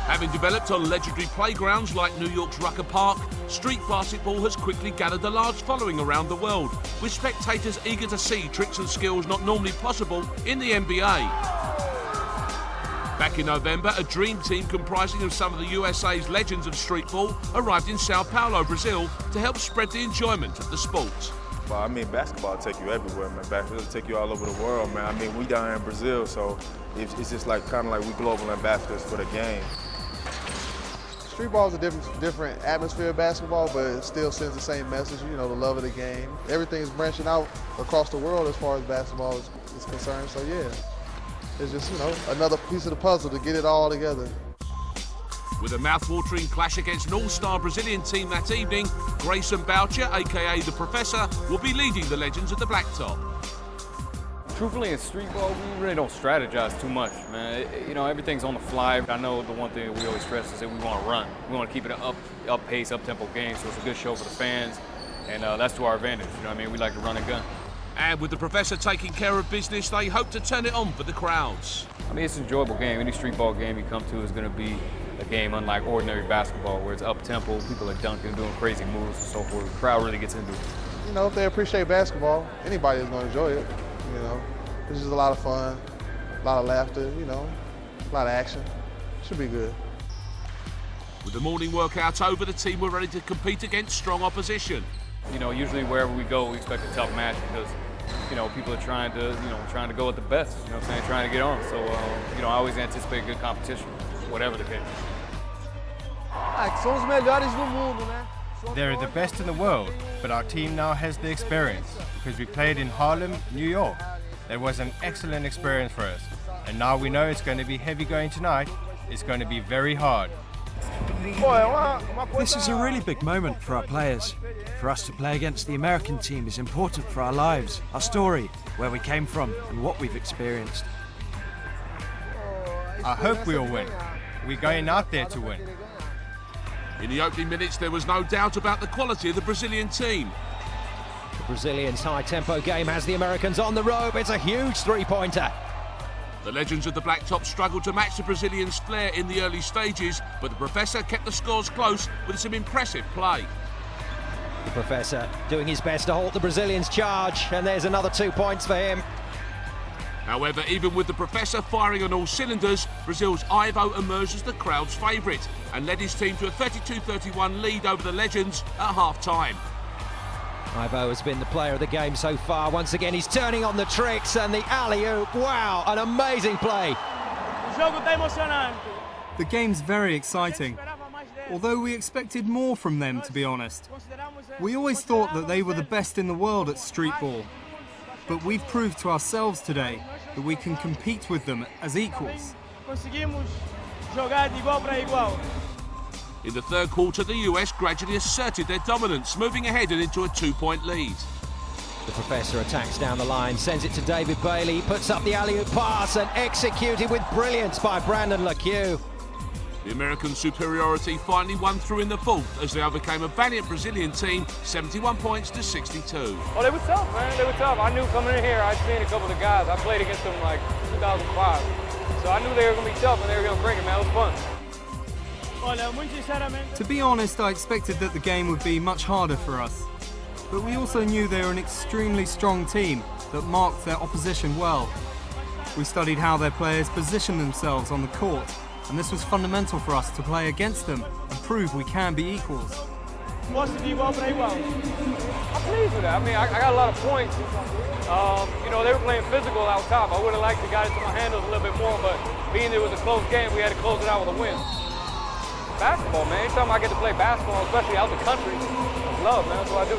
Having developed on legendary playgrounds like New York's Rucker Park, street basketball has quickly gathered a large following around the world, with spectators eager to see tricks and skills not normally possible in the NBA. Back in November, a dream team comprising of some of the USA's legends of streetball arrived in Sao Paulo, Brazil, to help spread the enjoyment of the sport. Well, I mean, basketball will take you everywhere, man. Basketball will take you all over the world, man. I mean, we down here in Brazil, so it's just like kind of like we global ambassadors for the game. Streetball is a different atmosphere of basketball, but it still sends the same message, you know, the love of the game. Everything's branching out across the world as far as basketball is concerned, so yeah. It's just, you know, another piece of the puzzle to get it all together. With a mouth-watering clash against an all-star Brazilian team that evening, Grayson Boucher, aka The Professor, will be leading the legends at the Blacktop. Truthfully, in streetball, we really don't strategize too much, man. You know, everything's on the fly. I know the one thing we always stress is that we want to run. We want to keep it an up-pace, up-tempo game, so it's a good show for the fans, and that's to our advantage. You know what I mean? We like to run and gun. And with the Professor taking care of business, they hope to turn it on for the crowds. I mean, it's an enjoyable game. Any streetball game you come to is going to be a game unlike ordinary basketball, where it's up-tempo, people are dunking, doing crazy moves and so forth. The crowd really gets into it. You know, if they appreciate basketball, anybody is going to enjoy it, you know. It's just a lot of fun, a lot of laughter, you know, a lot of action. Should be good. With the morning workout over, the team were ready to compete against strong opposition. You know, usually wherever we go, we expect a tough match because, you know, people are trying to go with the best, you know what I'm saying, trying to get on. So, you know, I always anticipate good competition, whatever the case. They're the best in the world, but our team now has the experience because we played in Harlem, New York. That was an excellent experience for us. And now we know it's going to be heavy going tonight. It's going to be very hard. This is a really big moment for our players. For us to play against the American team is important for our lives, our story, where we came from and what we've experienced. I hope we'll win. We're going out there to win. In the opening minutes, there was no doubt about the quality of the Brazilian team. The Brazilians' high-tempo game has the Americans on the rope. It's a huge three-pointer. The legends of the Blacktop struggled to match the Brazilians' flair in the early stages, but the Professor kept the scores close with some impressive play. The Professor doing his best to halt the Brazilians' charge, and there's another 2 points for him. However, even with the Professor firing on all cylinders, Brazil's Ivo emerged as the crowd's favourite and led his team to a 32-31 lead over the legends at half-time. Ivo has been the player of the game so far. Once again, he's turning on the tricks and the alley-oop. Wow, an amazing play. The game's very exciting, although we expected more from them, to be honest. We always thought that they were the best in the world at streetball, but we've proved to ourselves today that we can compete with them as equals. In the third quarter, the US gradually asserted their dominance, moving ahead and into a 2-point lead. The Professor attacks down the line, sends it to David Bailey, he puts up the alley-oop pass and executed with brilliance by Brandon LeCue. The American superiority finally won through in the fourth as they overcame a valiant Brazilian team, 71 points to 62. Oh, they were tough, man. They were tough. I knew coming in here, I'd seen a couple of guys. I played against them like 2005. So I knew they were going to be tough and they were going to bring it, man. It was fun. To be honest, I expected that the game would be much harder for us. But we also knew they were an extremely strong team that marked their opposition well. We studied how their players positioned themselves on the court, and this was fundamental for us to play against them and prove we can be equals. I'm pleased with that. I mean, I got a lot of points. You know, they were playing physical out top. I would have liked to got it to my handles a little bit more, but being it was a close game, we had to close it out with a win. Basketball, man. Anytime I get to play basketball, especially out the country, I love, man. That's what I do.